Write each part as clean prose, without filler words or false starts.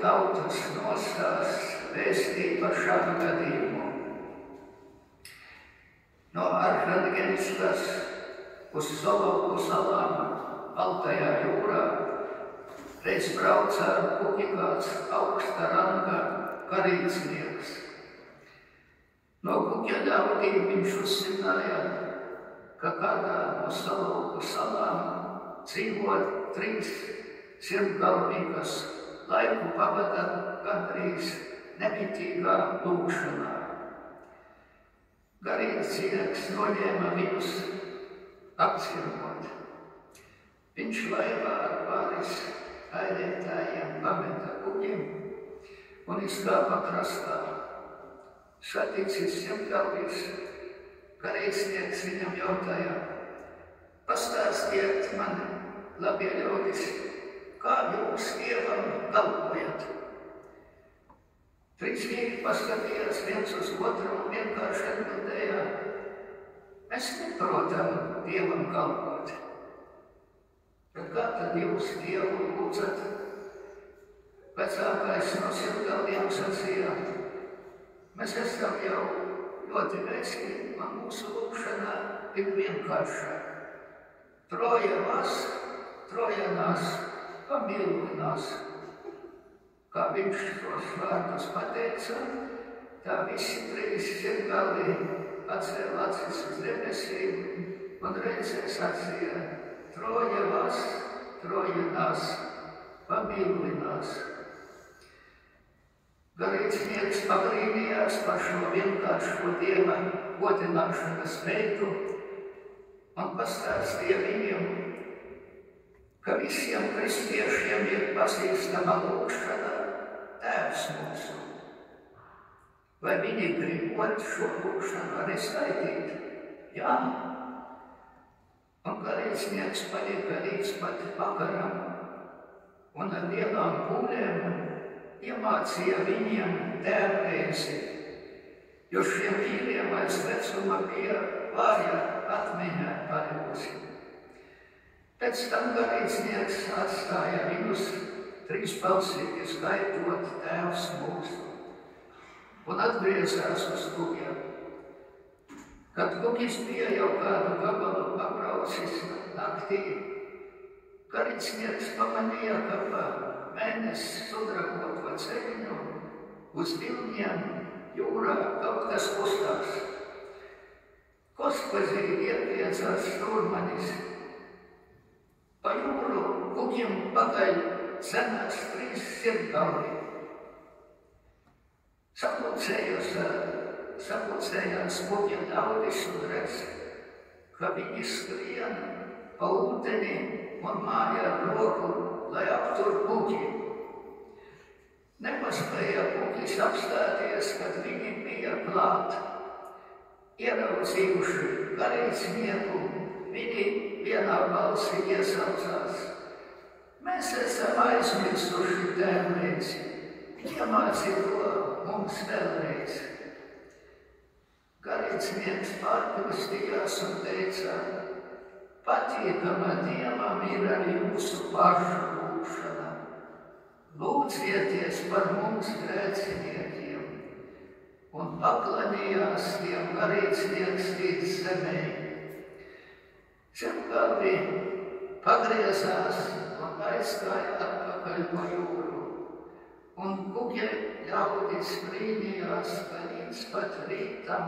tautas nostās vēstīt par šādu gadījumu. No Arhangelskas uz Soloku salām Baltajā jūrā reiz brauca ar kuģi kāds augsta ranga garīdznieks. No kuģa ļaudīm viņš uzzināja, ka kādā no Soloku salām dzīvo 3 sirmgalvī, kas laiku pavada gandrīz nemitīgā lūgšanā. Garīdznieks noņēma viņus apciemot. Viņš laivā ar pāris airētājiem pameta kuģim un izkāpa krastā. Saticis sirmgalvīs, garīdznieks viņam jautāja: pastāstiet man, labie ļaudis, kā jūs Dievam kalpojat? 3 vīri paskatījās viens uz otru un vienkārši atbildēja: mēs neprotam Dievam kalpot. Bet kā tad jūs Dievu lūdzat? Vecākais no sirmgalviem sacīja: mēs esam jau ļoti veselīgi, un mūsu lūgšanā ir vienkārša. Troja vas, troja nas, pamīlinās. Kā viņš tos vārdus pateica, tā visi 3 sirmgalvi atcēla acis uz debesīm un reizē sacīja: troja vas, troja nas, pamīlinās. Garīdznieks pabrīnījās par šo vienkāršo Dieva godināšanas veidu un pastāstīja viņiem, ka visiem kristiešiem ir pazīstama lūgšana Tēvs mūsu. Vai viņi gribot šo lūgšanu arī skaitīt? Jā. Un garīdznieks palika līdz pat vakaram un ar lielām pūlēm iemācīja viņiem tēvreizi, jo šiem vīriem aiz vecuma bija vāja atmiņā palikusi. Pēc tam garīdznieks atstāja viņus 3-balsīgi skaitot Tēvs mūsu un atgriezās uz kuģa. Kad kuģis bija jau kādu gabalu pabraucis naktī, garīdznieks pamanīja, ka pa mēnesi sudraboto ceļu uz viļņiem jūrā kaut kas kustās. Kospazī iepriecās šturmanis. Pa jūru kuģim pakaļ cenās 3 sirmgalvi. Sapulcējās kuģa ļaudis un redz, ka viņi skrien pa ūdeni un māja ar roku, lai aptur kuģi. Nepaspēja kuģis apstāties, kad viņi bija klāt. Ieraudzījuši garīdznieku, viņi vienā balsī iesaucās: mēs esam aizmirsuši tēvreizi, iemāci to mums vēlreiz. Garīdznieks pārkristījās un teica: patīkama Dievam ir arī mūsu pašu lūgšana. Lūdzieties par mums grēciniekiem. Un paklanījās tiem garīdznieks līdz zemē. Sirmgalvi pagriezās un aizgāja atpakaļ pa jūru. Un kuģa ļaudis brīnījās, ka līdz pat rītam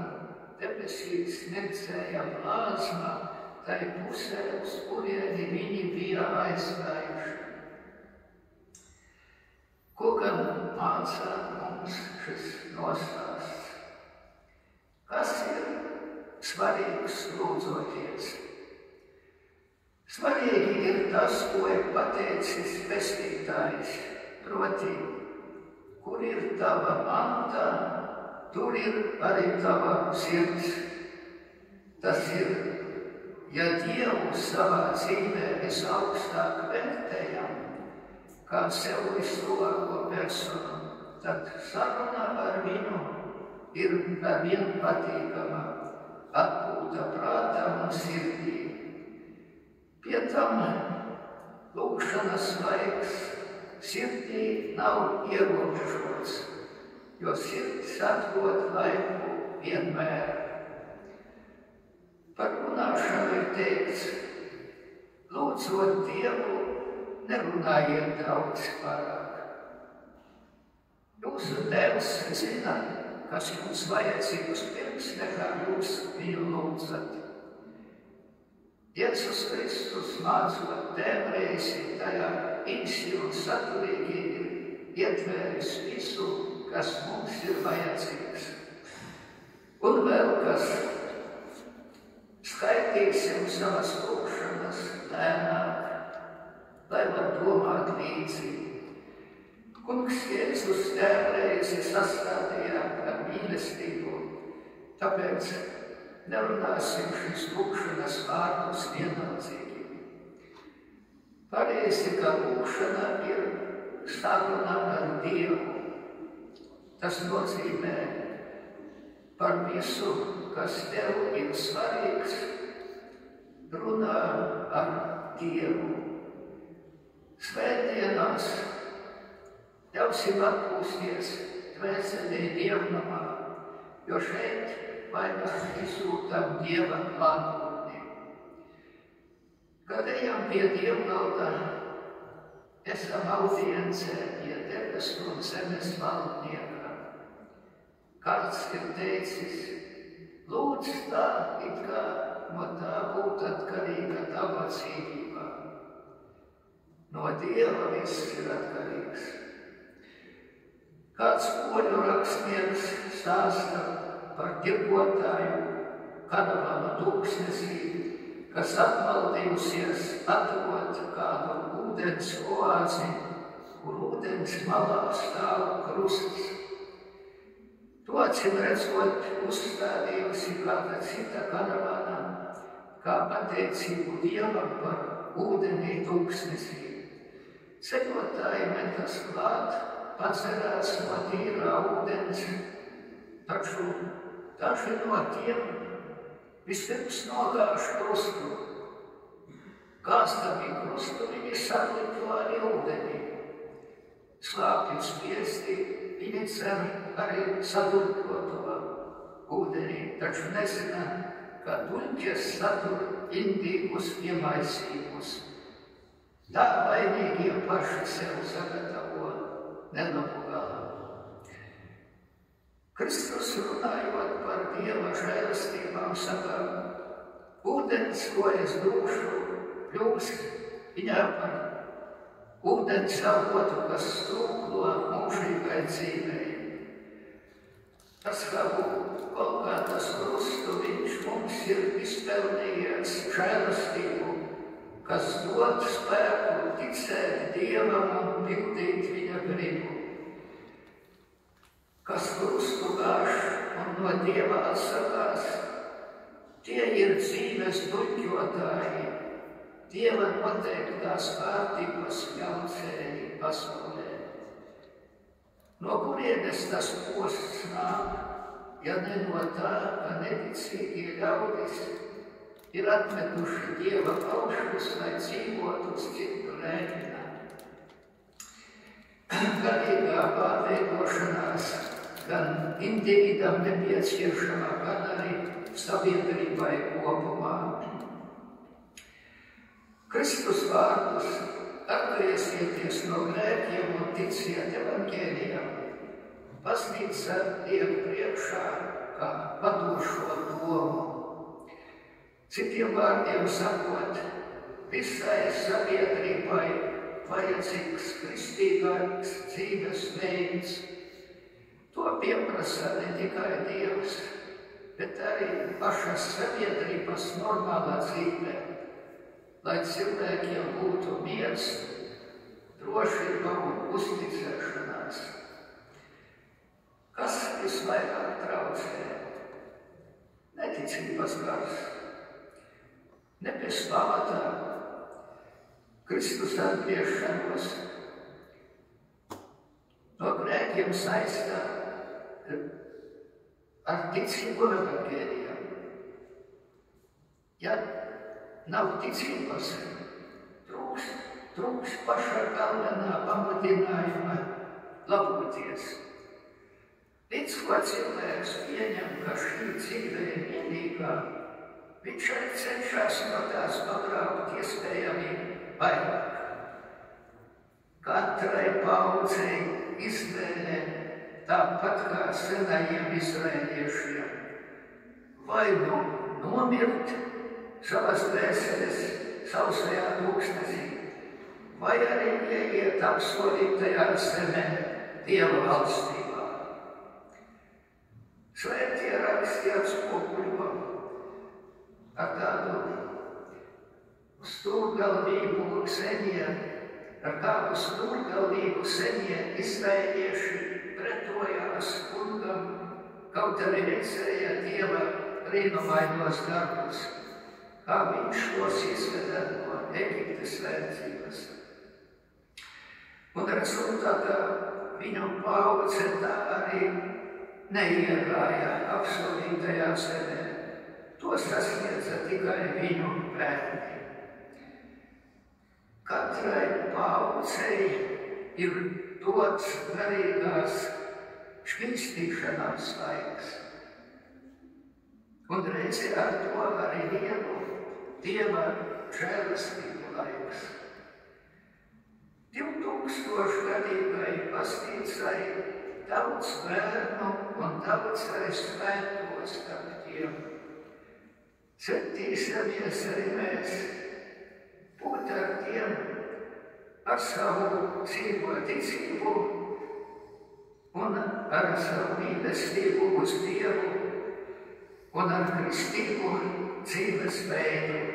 debesīs mirdzēja plāzma tai pusē, uz kurieni viņi bija aizgājuši. Ko gan mācā mums šis nostāsts? Kas ir svarīgs lūdzoties? Svarīgi ir tas, ko ir pateicis pestītājs, proti, kur ir tava manta, tur ir arī tava sirds. Tas ir, ja Dievu savā dzīvē visaugstāk vērtējam, kā sev vislabāko personu, tad saruna ar viņu ir arvien patīkama, atpūta prātam un sirdī. Pie tam lūgšanas laiks sirdī nav ierobežots, jo sirds atrod laiku vienmēr. Par runāšanu ir teikts, lūdzot Dievu, nerunājiet daudz pārāk. Jūsu Tēvs zina, kas jums vajadzīgs pirms nekā jūs viņu lūdzat. Jēzus Kristus mācot tēvreizi tajā īsi un saturīgi ir ietvēris visu, kas mums ir vajadzīgs. Un vēl kas, skaitīsim savas lūgšanas lēnāk, lai var domāt līdzi. Kungs Jēzus tēvreizi sastādīja ar mīlestību, tāpēc nerunāsim šīs lūgšanas vārdus vienaldzīgi. Pareizi, ka lūgšana ir saruna ar Dievu. Tas nozīmē par visu, kas tev ir svarīgs, runā ar Dievu. Svētdienās ļausim atpūsties dvēselī dievnamā, jo šeit vairāk izsūtam Dieva klātbūtni. Kad ejam pie dievgalda, esam audiencē pie debesu un zemes valdnieka. Kāds ir teicis, lūdz tā, it kā no tā būtu atkarīga tava dzīvība. No Dieva viss ir atkarīgs. Kāds poļu rakstnieks stāsta par tirgotāju karavānu tūkstnesī, kas atmaldījusies atrod kādu ūdens oāzi, kur ūdens malā stāv krusts. To acīm redzot uzstādījusi kāda cita karavāna, kā pateicību Dievam par ūdenī tūkstnesī. Ceļotāji metas klāt, padzerās no tīrā ūdens, taču daži no tiem vispirms nogāž krustu. Kāstamī krustu viņi sarlikto arī ūdenī. Slāpju spiesti viņi cer arī sadurkloto ūdenī, taču nezina, ka duļķes satur indīgus iemaisīgus. Tā vainīgie paši sev sagatavo nenopugālu. Kristus runājot par Dieva žēlastībām saka, ūdens, ko es došu, kļūst viņā par ūdens avotu, kas strūklo mūžīgai dzīvei. Tas, kā Golgātas krustu, viņš mums ir izpelnījies žēlastību, kas dod spēku ticēt Dievam un pildīt viņa gribu. Kas krustu gāž un no Dieva atsakās, tie ir dzīves duļķotāji, Dieva noteiktās kārtības ļaucēji pasaulē. No kurienes tas posts nāk, ja ne no tā, ka neticīgie ļaudis ir atmetuši Dieva paušus, lai dzīvotu uz citu rēķinā. Garīgā pārveidošanās gan individam nepieciešama, gan arī sabiedrībai kopumā. Kristus vārdus atgriezieties no grēkiem un ticiet evaņģēlijam, baznīca liek priekšā kā vadošo domu. Citiem vārdiem sakot, visai sabiedrībai vajadzīgs kristīgāks dzīves veids. To pieprasa ne tikai Dievs, bet arī pašas sabiedrības normālā dzīve, lai cilvēkiem būtu miers, drošība un uzticēšanās. Kas visvairāk traucē? Neticības gars. Ne bez pamatā Kristus atgriešanos no grēkiem saistā ar ticību evaņģēlijam. Ja nav ticības, trūkst trūks pašā galvenā pamudinājuma laboties. Līdz ko cilvēks pieņem, ka šī dzīve ir vienīgā, viņš arī cenšas no tās pagrābt iespējami vairāk. Katrai paudzei izvēle, tāpat kā senajiem izraēliešiem, vai nu nomirt savas dvēseles sausajā tūkstnesī, vai arī ieiet apsolītajā zemē Dieva valstībā. Svētie raksti atspoguļo ar tādu stūrgalvību senie, ar kādu stūrgalvību senie izraēlieši pretojās kungam, kaut arī redzēja Dieva brīnumainos darbus, kā viņš tos izveda no Eģiptes verdzības. Un rezultātā viņu paudze tā arī neiegāja apsolītajā zemē. To sasniedza tikai viņu bērni. Katrai paudzei ir dots garīgās šķīstīšanās laiks. Un reizē ar to arī vienu Dieva žēlastību laiks. 2000-gadīgai baznīcai daudz bērnu un daudz arī svēto starp tiem. Centīsimies arī mēs būt ar tiem ar savu dzīvo ticību un ar savu mīlestību uz Dievu un ar kristīgu dzīves veidu.